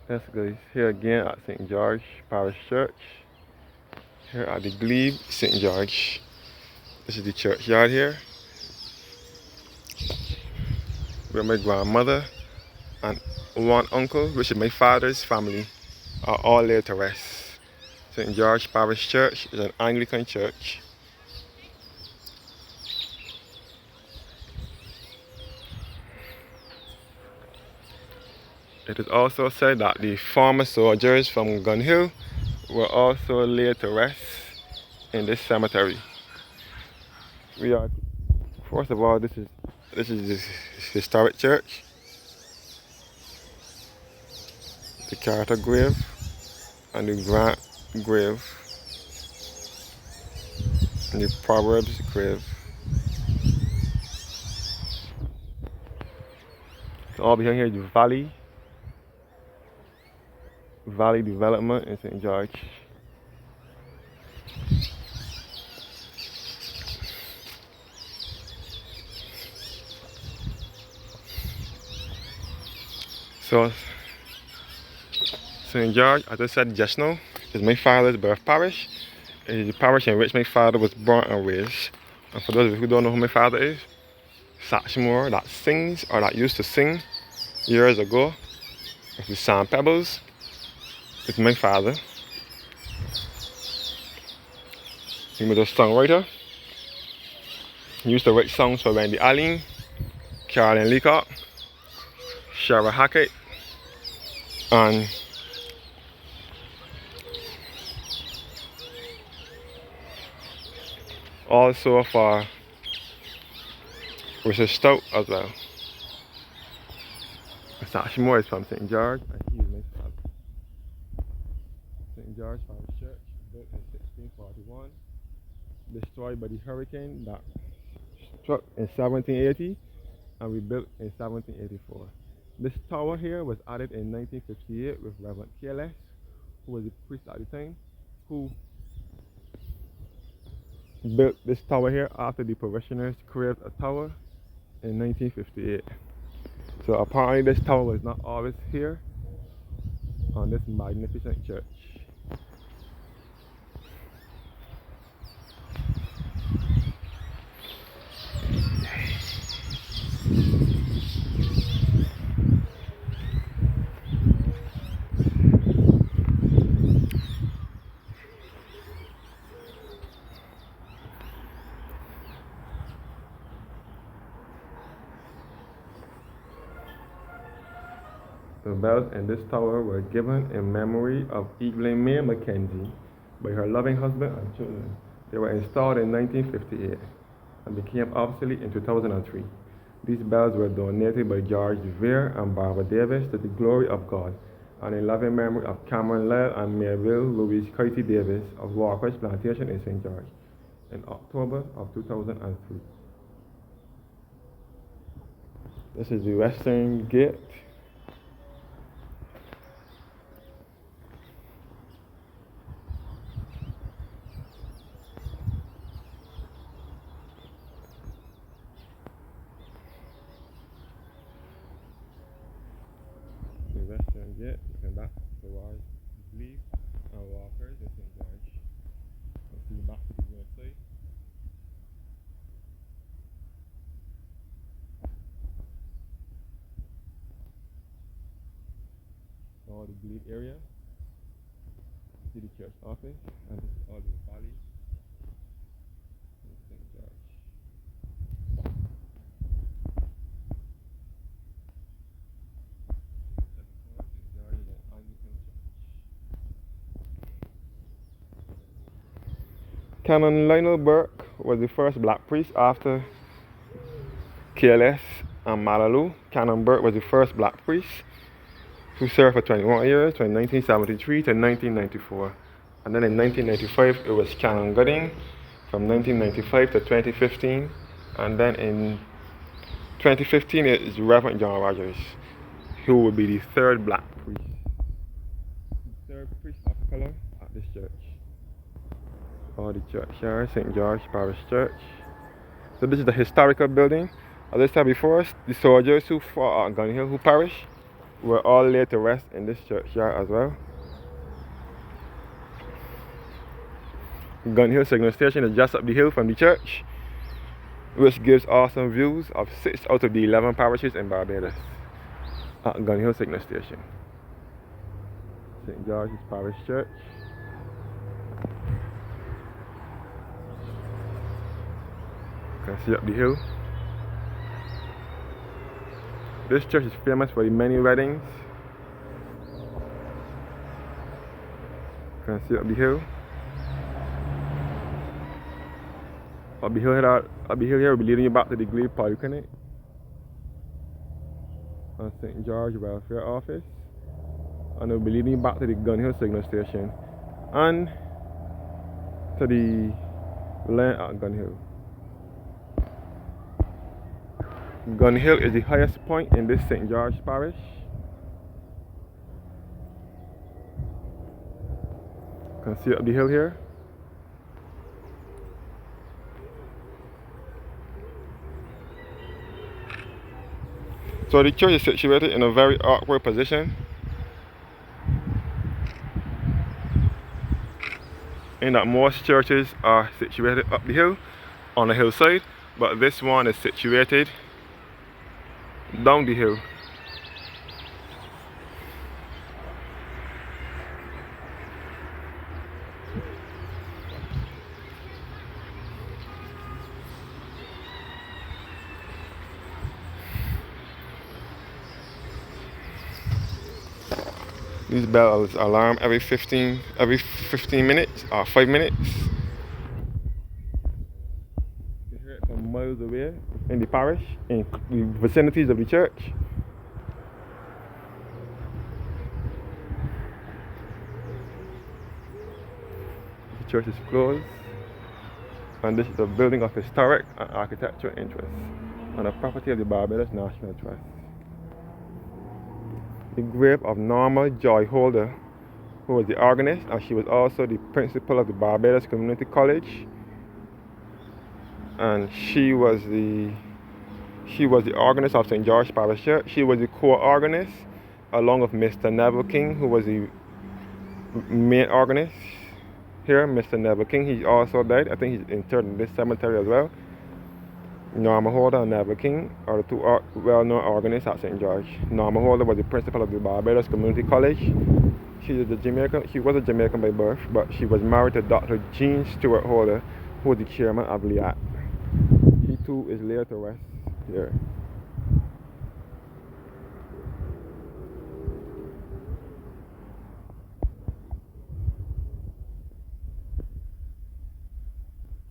Let's go here again at St. George Parish Church. Here at the Glebe, St. George. This is the churchyard here, where my grandmother and one uncle, which is my father's family, are all laid to rest. St. George Parish Church is an Anglican church. It is also said that the former soldiers from Gun Hill were also laid to rest in this cemetery. First of all, this is this historic church, the Carter grave and the Grant grave and the Proverbs grave. So all behind here is the Valley Development in St. George. So St. George, as I said just now, is my father's birth parish. It is the parish in which my father was born and raised. And for those of you who don't know who my father is, Satchmore that sings, or that used to sing years ago with the Sand Pebbles, is my father. He was a songwriter. He used to write songs for Wendy Allen, Carolyn Leacock, Shara Hackett, and also for Richard Stout as well. Satchmore is from St. George, and he is my father. St. George Parish Church, built in 1641, destroyed by the hurricane that struck in 1780 and rebuilt in 1784. This tower here was added in 1958 with Reverend Careless, who was the priest at the time, who built this tower here after the parishioners craved a tower in 1958. So apparently this tower was not always here on this magnificent church. The bells in this tower were given in memory of Evelyn May Mackenzie by her loving husband and children. They were installed in 1958 and became obsolete in 2003. These bells were donated by George DeVere and Barbara Davis to the glory of God and in loving memory of Cameron Lyle and Mayville Louise Kitey Davis of Walker's Plantation in St. George in October of 2003. This is the western gate. Western Gate, looking back towards Glebe and Walkers in St. George. Let's see back to the north side. All the Glebe area. See the church office, and this is all the valley in St. George. Canon Lionel Burke was the first black priest after KLS and Malaloo. Canon Burke was the first black priest who served for 21 years from 1973 to 1994. And then in 1995 it was Canon Gooding from 1995 to 2015. And then in 2015 it is Reverend John Rogers, who will be the third black priest. The third priest of color at this church. All the churchyard, St. George Parish Church. So this is the historical building. As I said before, the soldiers who fought at Gun Hill, who perished, were all laid to rest in this churchyard as well. Gun Hill Signal Station is just up the hill from the church, which gives awesome views of 6 out of the 11 parishes in Barbados at Gun Hill Signal Station. St. George's Parish Church. You can see up the hill. This church is famous for the many weddings. You can see up the hill. Up the hill here will be leading you back to the Glebe Polyclinic and St. George Welfare Office, and it will be leading you back to the Gun Hill Signal Station and to the land at Gun Hill. Gun Hill is the highest point in this St. George Parish. You can see up the hill here. So the church is situated in a very awkward position, in that most churches are situated up the hill on a hillside, but this one is situated down the hill. These bells alarm every 15 minutes or 5 minutes. You hear it from miles away in the parish, in the vicinities of the church. The church is closed, and this is a building of historic and architectural interest on the property of the Barbados National Trust. The grave of Norma Joy Holder, who was the organist, and she was also the principal of the Barbados Community College, and she was the organist of St. George Parish Church. She was the co-organist along with Mr. Neville King, who was the main organist here. Mr. Neville King, he also died. I think he's interred in this cemetery as well. Norma Holder and Neville King are the two well-known organists at St. George. Norma Holder was the principal of the Barbados Community College. She was a Jamaican by birth, but she was married to Dr. Jean Stewart Holder, who was the chairman of LIAT. He too is laid to rest here.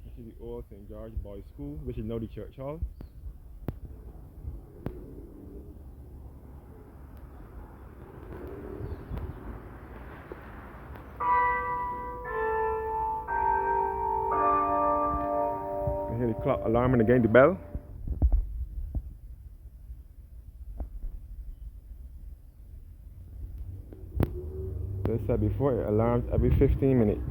This is the old St. George Boys School, which is now the church hall. You hear the clock alarming again, the bell. As I said before, it alarms every 15 minutes.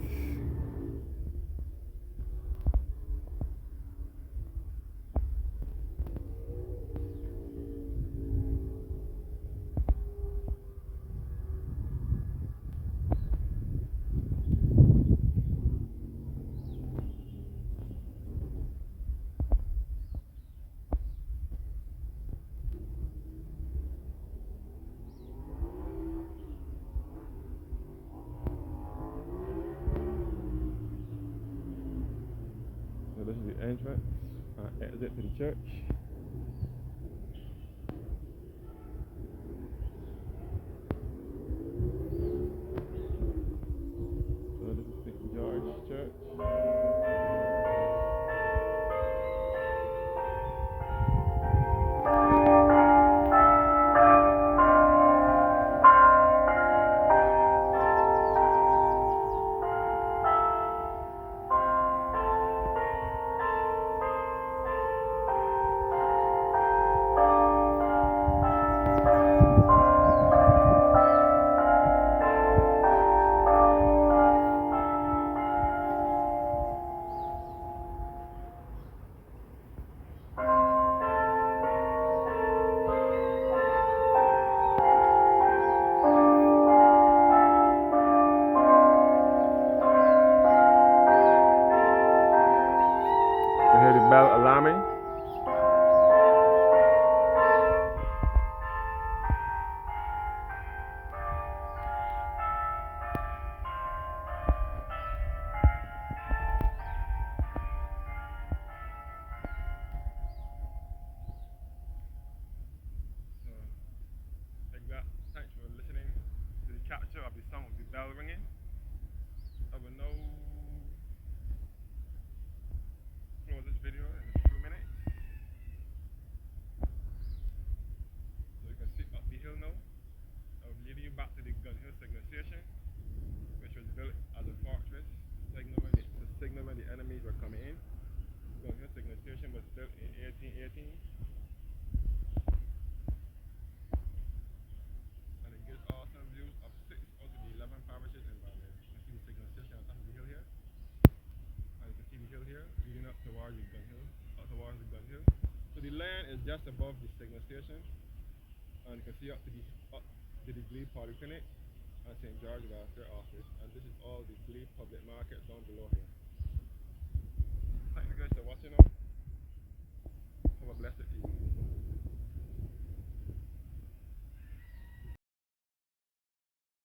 So this is the entrance and exit to the church. So this is St. George Church. You hear the bell alarming? So, thanks for listening to the capture of the sound of the bell ringing. I will now close this video in a few minutes. So you can see up the hill now. I'll lead you back to the Gun Hill Signal Station, which was built as a fortress to signal when the enemies were coming in. Gun Hill Signal Station was built in 1818. And it gives awesome views of 6 out of the 11 parishes in Barbados. You can see the signal station on top of the hill here. And you can see the hill here leading up towards the Gun Hill. So the land is just above the signal station. And you can see up to the Glebe Polyclinic and St. George Welfare Office. And this is all the Glebe Public Market down below here.